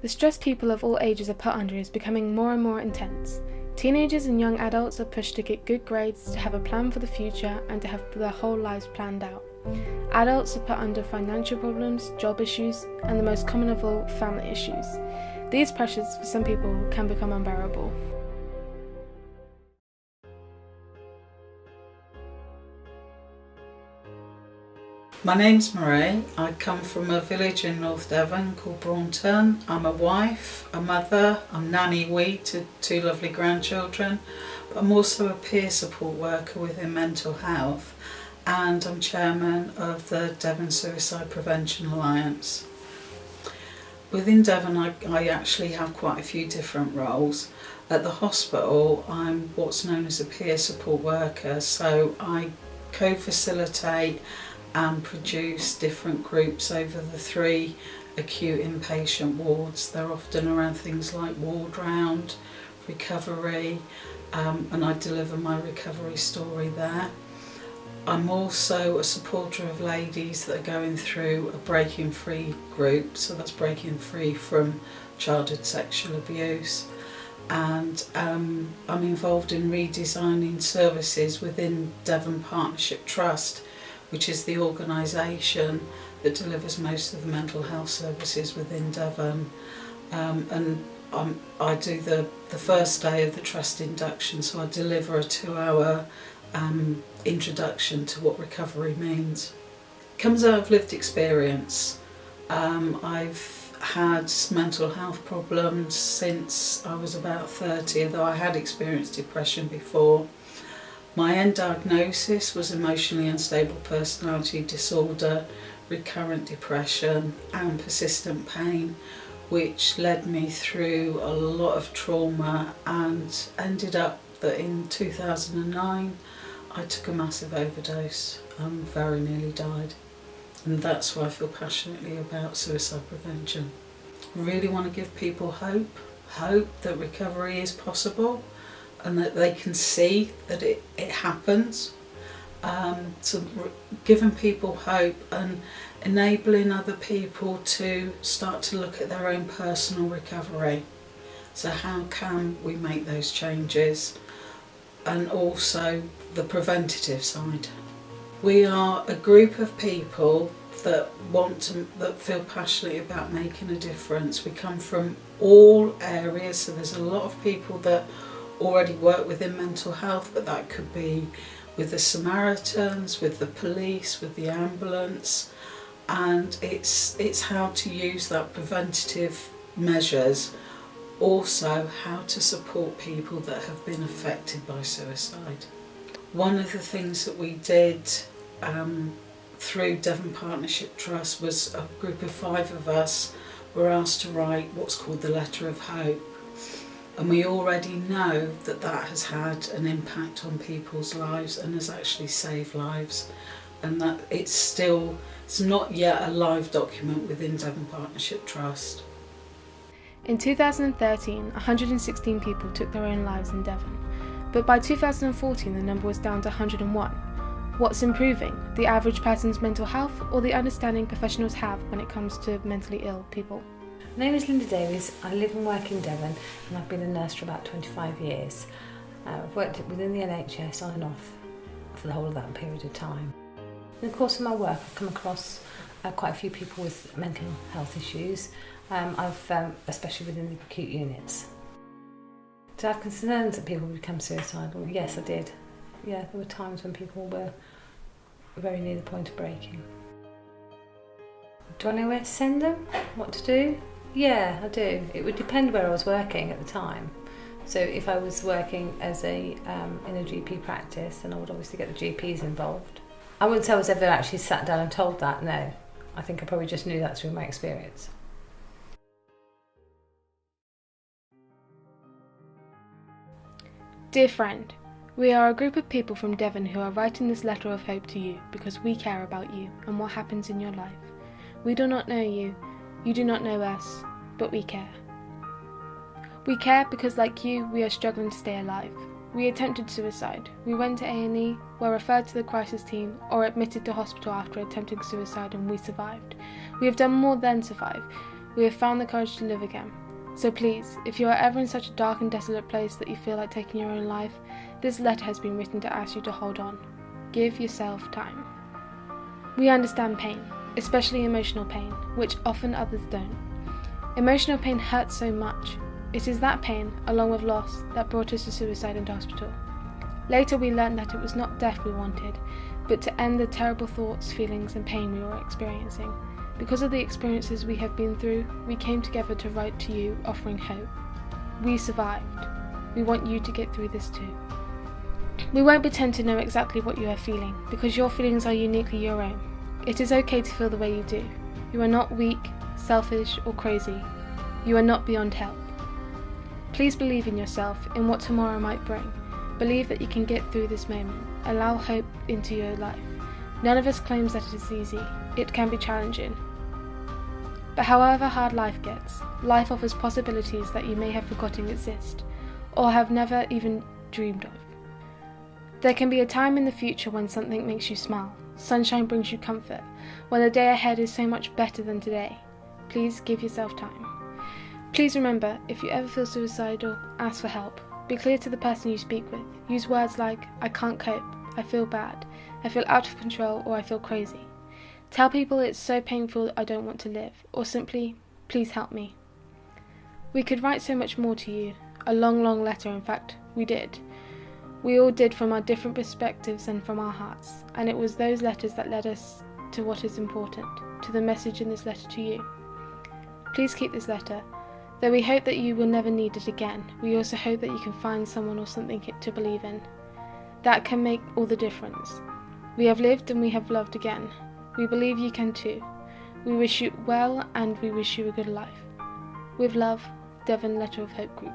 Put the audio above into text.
The stress people of all ages are put under is becoming more and more intense. Teenagers and young adults are pushed to get good grades, to have a plan for the future, and to have their whole lives planned out. Adults are put under financial problems, job issues, and the most common of all, family issues. These pressures, for some people, can become unbearable. My name's Marie. I come from a village in North Devon called Braunton. I'm a wife, a mother, I'm nanny to two lovely grandchildren, but I'm also a peer support worker within mental health, and I'm chairman of the Devon Suicide Prevention Alliance. Within Devon I actually have quite a few different roles. At the hospital I'm what's known as a peer support worker, so I co-facilitate and produce different groups over the 3 acute inpatient wards. They're often around things like ward round, recovery, and I deliver my recovery story there. I'm also a supporter of ladies that are going through a breaking free group, so that's breaking free from childhood sexual abuse. And I'm involved in redesigning services within Devon Partnership Trust, which is the organisation that delivers most of the mental health services within Devon. I do the first day of the trust induction, so I deliver a 2-hour introduction to what recovery means. It comes out of lived experience. I've had mental health problems since I was about 30, although I had experienced depression before. My end diagnosis was emotionally unstable personality disorder, recurrent depression and persistent pain, which led me through a lot of trauma and ended up that in 2009 I took a massive overdose and very nearly died. And that's why I feel passionately about suicide prevention. I really want to give people hope that recovery is possible, and that they can see that it happens. So giving people hope and enabling other people to start to look at their own personal recovery. So how can we make those changes? And also the preventative side. We are a group of people that that feel passionately about making a difference. We come from all areas, so there's a lot of people that already work within mental health, but that could be with the Samaritans, with the police, with the ambulance, and it's how to use that preventative measures, also how to support people that have been affected by suicide. One of the things that we did through Devon Partnership Trust was a group of 5 of us were asked to write what's called the Letter of Hope. And we already know that that has had an impact on people's lives and has actually saved lives, and that it's not yet a live document within Devon Partnership Trust. In 2013, 116 people took their own lives in Devon, but by 2014 the number was down to 101. What's improving? The average person's mental health, or the understanding professionals have when it comes to mentally ill people? My name is Linda Davies. I live and work in Devon, and I've been a nurse for about 25 years. I've worked within the NHS on and off for the whole of that period of time. In the course of my work I've come across quite a few people with mental health issues, especially within the acute units. Did I have concerns that people would become suicidal? Yes, I did. Yeah, there were times when people were very near the point of breaking. Do I know where to send them? What to do? Yeah, I do. It would depend where I was working at the time. So if I was working as in a GP practice, then I would obviously get the GPs involved. I wouldn't say I was ever actually sat down and told that, no. I think I probably just knew that through my experience. Dear friend, we are a group of people from Devon who are writing this letter of hope to you because we care about you and what happens in your life. We do not know you, you do not know us, but we care. We care because, like you, we are struggling to stay alive. We attempted suicide. We went to A&E, were referred to the crisis team, or admitted to hospital after attempting suicide, and we survived. We have done more than survive. We have found the courage to live again. So please, if you are ever in such a dark and desolate place that you feel like taking your own life, this letter has been written to ask you to hold on. Give yourself time. We understand pain, especially emotional pain, which often others don't. Emotional pain hurts so much. It is that pain, along with loss, that brought us to suicide and hospital. Later we learned that it was not death we wanted, but to end the terrible thoughts, feelings and pain we were experiencing. Because of the experiences we have been through, we came together to write to you, offering hope. We survived. We want you to get through this too. We won't pretend to know exactly what you are feeling, because your feelings are uniquely your own. It is okay to feel the way you do. You are not weak, selfish or crazy. You are not beyond help. Please believe in yourself, in what tomorrow might bring. Believe that you can get through this moment. Allow hope into your life. None of us claims that it is easy. It can be challenging. But however hard life gets, life offers possibilities that you may have forgotten exist, or have never even dreamed of. There can be a time in the future when something makes you smile, sunshine brings you comfort, when the day ahead is so much better than today. Please give yourself time. Please remember, if you ever feel suicidal, ask for help. Be clear to the person you speak with. Use words like, I can't cope, I feel bad, I feel out of control, or I feel crazy. Tell people it's so painful I don't want to live, or simply, please help me. We could write so much more to you, a long, long letter, in fact, we did. We all did from our different perspectives and from our hearts, and it was those letters that led us to what is important, to the message in this letter to you. Please keep this letter. Though we hope that you will never need it again, we also hope that you can find someone or something to believe in. That can make all the difference. We have lived and we have loved again. We believe you can too. We wish you well and we wish you a good life. With love, Devon Letter of Hope Group.